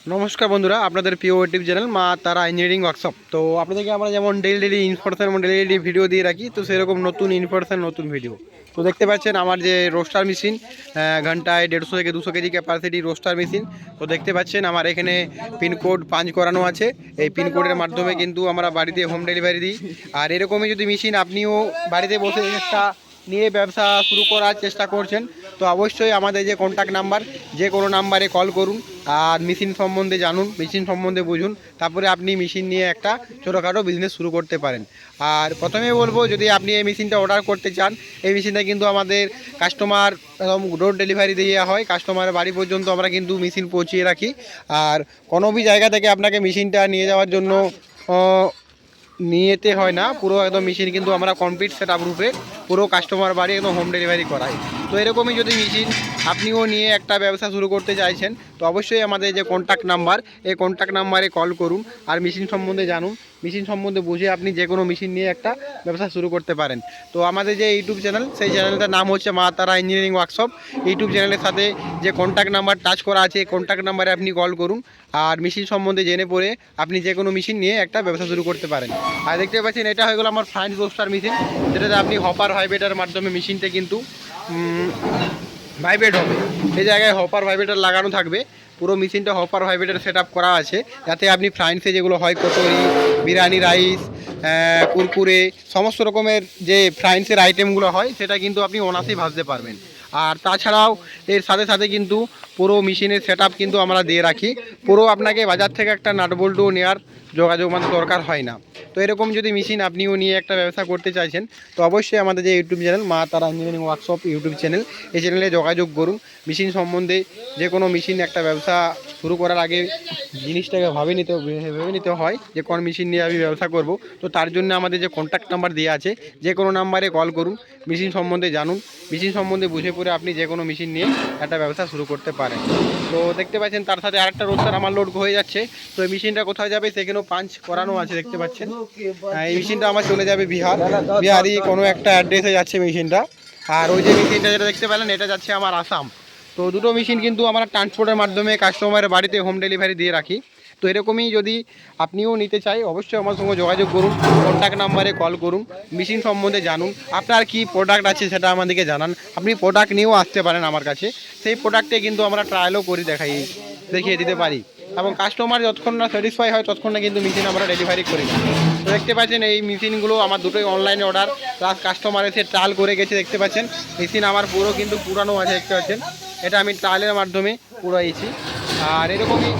নমস্কার বন্ধুরা, আপনাদের প্রিয় ইউটিউব চ্যানেল মা তারা ইঞ্জিনিয়ারিং ওয়ার্কশপ। তো আপনাদেরকে আমরা যেমন ডেলি ইনফরমেশন এবং ডেলি ভিডিও দিয়ে রাখি, তো সেরকম নতুন ইনফরমেশন নতুন ভিডিও। তো দেখতে পাচ্ছেন আমার যে রোস্টার মেশিন, ঘন্টায় 150 থেকে 200 কেজি ক্যাপাসিটি রোস্টার মেশিন। তো দেখতে পাচ্ছেন আমার এখানে পিনকোড পাঞ্চ করানো আছে। এই পিনকোডের মাধ্যমে কিন্তু আমরা বাড়িতে হোম ডেলিভারি দিই। আর এরকমই যদি মেশিন আপনিও বাড়িতে বসে একটা নিয়ে ব্যবসা শুরু করার চেষ্টা করছেন, তো অবশ্যই আমাদের যে কন্ট্যাক্ট নাম্বার, যে কোনো নাম্বারে কল করুন আর মেশিন সম্বন্ধে জানুন, মেশিন সম্বন্ধে বুঝুন, তারপরে আপনি মেশিন নিয়ে একটা ছোটোখাটো বিজনেস শুরু করতে পারেন। আর প্রথমে বলবো, যদি আপনি এই মেশিনটা অর্ডার করতে চান, এই মেশিনটা কিন্তু আমাদের কাস্টমার একদম ডোর ডেলিভারি দেওয়া হয়, কাস্টমারের বাড়ি পর্যন্ত আমরা কিন্তু মেশিন পৌঁছিয়ে রাখি। আর কোনো भी জায়গা থেকে আপনাকে মেশিনটা নিয়ে যাওয়ার জন্য নিয়ে যেতে হয় না, পুরো একদম মেশিন কিন্তু আমরা কমপ্লিট সেট আপ রূপে পুরো কাস্টমার বাড়ি একদম হোম ডেলিভারি করাই। তো এরকমই যদি মেশিন আপনিও নিয়ে একটা ব্যবসা শুরু করতে চাইছেন, তো অবশ্যই আমাদের যে কন্ট্যাক্ট নাম্বার, এই কন্ট্যাক্ট নাম্বারে কল করুন আর মেশিন সম্বন্ধে জানুন, মেশিন সম্বন্ধে বুঝে আপনি যে কোনো মেশিন নিয়ে একটা ব্যবসা শুরু করতে পারেন। তো আমাদের যে ইউটিউব চ্যানেল, সেই চ্যানেলটার নাম হচ্ছে মা তারা ইঞ্জিনিয়ারিং ওয়ার্কশপ। ইউটিউব চ্যানেলের সাথে যে কন্ট্যাক্ট নাম্বার টাচ করা আছে, কন্ট্যাক্ট নাম্বারে আপনি কল করুন আর মেশিন সম্বন্ধে জেনে পড়ে আপনি যে কোনো মেশিন নিয়ে একটা ব্যবসা শুরু করতে পারেন। আর দেখতে পাচ্ছেন এটা হয়ে গেলো আমার ফ্রাইড রোস্টার মেশিন, যেটাতে আপনি হপার ভাইব্রেটার মাধ্যমে মেশিনটা কিন্তু ভাইব্রেট হবে। এই জায়গায় হপার ভাইব্রেটার লাগানো থাকবে, পুরো মেশিনটা হপার ভাইব্রেটার সেট আপ করা আছে, যাতে আপনি ফ্রাইন্সে যেগুলো হয় কচুরি, বিরিয়ানি রাইস, কুরকুরে, সমস্ত রকমের যে ফ্রাইন্সের আইটেমগুলো হয় সেটা কিন্তু আপনি অনায়াসেই ভাজতে পারবেন। আর তাছাড়াও এর সাথে সাথে কিন্তু পুরো মেশিনের সেট আপ কিন্তু আমরা দিয়ে রাখি। পুরো আপনাকে বাজার থেকে একটা নাটবল্টু নেওয়ার যোগাযোগ দরকার হয় না। তো এরকম যদি মেশিন আপনিও নিয়ে একটা ব্যবসা করতে চাইছেন, তো অবশ্যই আমাদের যে ইউটিউব চ্যানেল মা তারা ইঞ্জিনিয়ারিং ওয়ার্কশপ ইউটিউব চ্যানেল, এই চ্যানেলে যোগাযোগ করুন। মেশিন সম্বন্ধে যে কোনো মেশিন একটা ব্যবসা শুরু করার আগে জিনিসটাকে ভেবে নিতে হয় যে কোন মেশিন নিয়ে আমি ব্যবসা করব। তো তার জন্য আমাদের যে কন্ট্যাক্ট নাম্বার দেওয়া আছে, যে কোনো নাম্বারে কল করুন, মেশিন সম্বন্ধে জানুন, মেশিন সম্বন্ধে বুঝে পড়ে আপনি যে কোনো মেশিন নিয়ে একটা ব্যবসা শুরু করতে পারেন। তো দেখতে পাচ্ছেন তার সাথে আরেকটা রোস্টার আমার লোড হয়ে যাচ্ছে। তো এই মেশিনটা কোথায় যাবে সেখানেও পাঞ্চ করানো আছে, দেখতে পাচ্ছেন। এই মেশিনটা আমার চলে যাবে বিহারি কোনো একটা অ্যাড্রেসে যাচ্ছে মেশিনটা। আর ওই যে মেশিনটা যেটা দেখতে পেলেন, এটা যাচ্ছে আমার আসাম। তো দুটো মেশিন কিন্তু আমরা ট্রান্সপোর্টের মাধ্যমে কাস্টমারের বাড়িতে হোম ডেলিভারি দিয়ে রাখি। তো এরকমই যদি আপনিও নিতে চাই, অবশ্যই আমার সঙ্গে যোগাযোগ করুন, কন্ট্যাক্ট নাম্বারে কল করুন, মেশিন সম্বন্ধে জানুন, আপনার কি প্রোডাক্ট আছে সেটা আমাদেরকে জানান। আপনি প্রোডাক্ট নিয়েও আসতে পারেন আমার কাছে, সেই প্রোডাক্টে কিন্তু আমরা ট্রায়ালও করে দেখিয়ে দিতে পারি। এবং কাস্টমার যতক্ষণ না স্যাটিসফাই হয় ততক্ষণ না কিন্তু মেশিন আমরা ডেলিভারি করি না। তো দেখতে পাচ্ছেন এই মেশিনগুলো আমার দুটোই অনলাইনে অর্ডার, প্লাস কাস্টমার এসে ট্রায়াল করে গেছে। দেখতে পাচ্ছেন মেশিন আমার পুরো কিন্তু পুরানো আছে, দেখতে পাচ্ছেন এটা আমি ট্রায়ালের মাধ্যমে পুরাইছি। আর এরকমই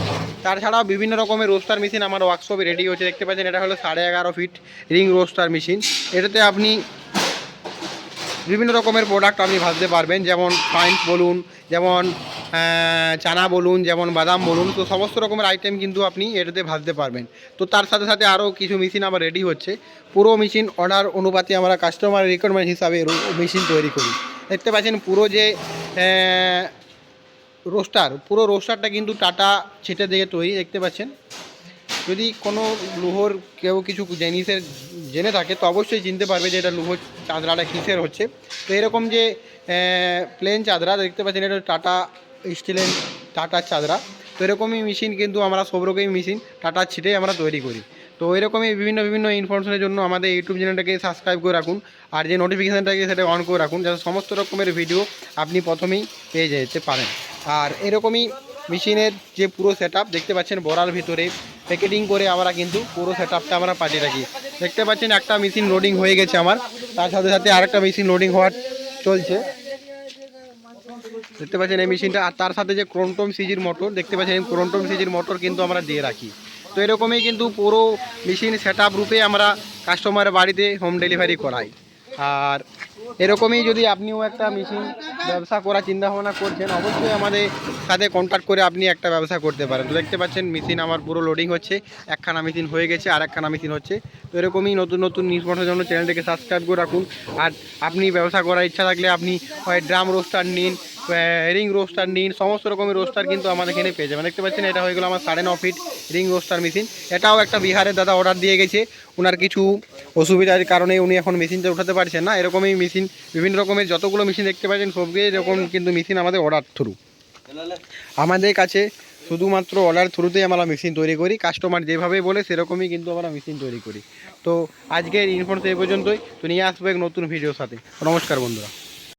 তাছাড়াও বিভিন্ন রকমের রোস্টার মেশিন আমার ওয়ার্কশপে রেডি হচ্ছে। দেখতে পাচ্ছেন এটা হলো 11.5 ফিট রিং রোস্টার মেশিন। এটাতে আপনি বিভিন্ন রকমের প্রোডাক্ট আপনি ভাজতে পারবেন, যেমন ফাইন্স বলুন, যেমন চানা বলুন, যেমন বাদাম বলুন, তো সমস্ত রকমের আইটেম কিন্তু আপনি এটাতে ভাজতে পারবেন। তো তার সাথে সাথে আরও কিছু মেশিন আবার রেডি হচ্ছে। পুরো মেশিন অর্ডার অনুপাতে আমরা কাস্টমার রিকোয়ারমেন্ট হিসাবে মেশিন তৈরি করি। দেখতে পাচ্ছেন পুরো যে পুরো রোস্টারটা কিন্তু টাটা ছিটে দিয়ে তৈরি, দেখতে পাচ্ছেন। যদি কোনো লুহোর কেউ কিছু জিনিসের জেনে থাকে, তো অবশ্যই চিনতে পারবে যে এটা লুহোর চাদরাটা কিসের হচ্ছে। তো এরকম যে প্লেন চাদরা দেখতে পাচ্ছেন, এটা টাটা স্টিলের টাটার চাদরা। তো এরকমই মেশিন কিন্তু আমরা সব রকমই মেশিন টাটার ছিটেই আমরা তৈরি করি। তো এরকমই বিভিন্ন ইনফরমেশনের জন্য আমাদের ইউটিউব চ্যানেলটাকে সাবস্ক্রাইব করে রাখুন আর যে নোটিফিকেশানটাকে সেটা অন করে রাখুন, যাতে সমস্ত রকমের ভিডিও আপনি প্রথমেই পেয়ে যেতে পারেন। আর এরকমই মেশিনের যে পুরো সেট দেখতে পাচ্ছেন, বড়ার ভিতরে প্যাকেটিং করে আমরা কিন্তু পুরো সেট আমরা পাঠিয়ে রাখি। দেখতে পাচ্ছেন একটা মেশিন লোডিং হয়ে গেছে আমার, তার সাথে সাথে আরেকটা মেশিন লোডিং হওয়ার চলছে। দেখতে পাচ্ছেন এই মেশিনটা, আর তার সাথে যে ক্রোনটম সিজির মোটর দেখতে পাচ্ছেন, এই ক্রোনটম সিজির মোটর কিন্তু আমরা দিয়ে রাখি। তো এরকমই কিন্তু পুরো মেশিন সেট রূপে আমরা কাস্টমারের বাড়িতে হোম ডেলিভারি করাই। আর এরকমই যদি আপনিও একটা মেশিন ব্যবসা করার চিন্তাভাবনা করছেন, অবশ্যই আমাদের সাথে কন্ট্যাক্ট করে আপনি একটা ব্যবসা করতে পারেন। তো দেখতে পাচ্ছেন মেশিন আমার পুরো লোডিং হচ্ছে, একখানা মেশিন হয়ে গেছে আর একখানা মেশিন হচ্ছে। তো এরকমই নতুন নিউজের জন্য চ্যানেলটিকে সাবস্ক্রাইব করে রাখুন। আর আপনি ব্যবসা করার ইচ্ছা থাকলে আপনি হয় ড্রাম রোস্টার নিন, রিং রোস্টার নিন, সমস্ত রকমের রোস্টার কিন্তু আমাদের এখানে পেয়ে যাবেন। দেখতে পাচ্ছেন এটা হয়ে গেলো আমার 9.5 ফিট রিং রোস্টার মেশিন। এটাও একটা বিহারের দাদা অর্ডার দিয়ে গেছে, ওনার কিছু অসুবিধার কারণে উনি এখন মেশিনটা উঠাতে পারছেন না। এরকমই মেশিন বিভিন্ন রকমের যতগুলো মেশিন দেখতে পাচ্ছেন সবগুলো এরকম কিন্তু মেশিন আমাদের অর্ডার থ্রু। আমাদের কাছে শুধুমাত্র অর্ডার থ্রুতেই আমরা মেশিন তৈরি করি, কাস্টমার যেভাবে বলে সেরকমই কিন্তু আমরা মেশিন তৈরি করি। তো আজকের ইনফরমেশন এই পর্যন্তই, তো নিয়ে আসবো এক নতুন ভিডিওর সাথে। নমস্কার বন্ধুরা।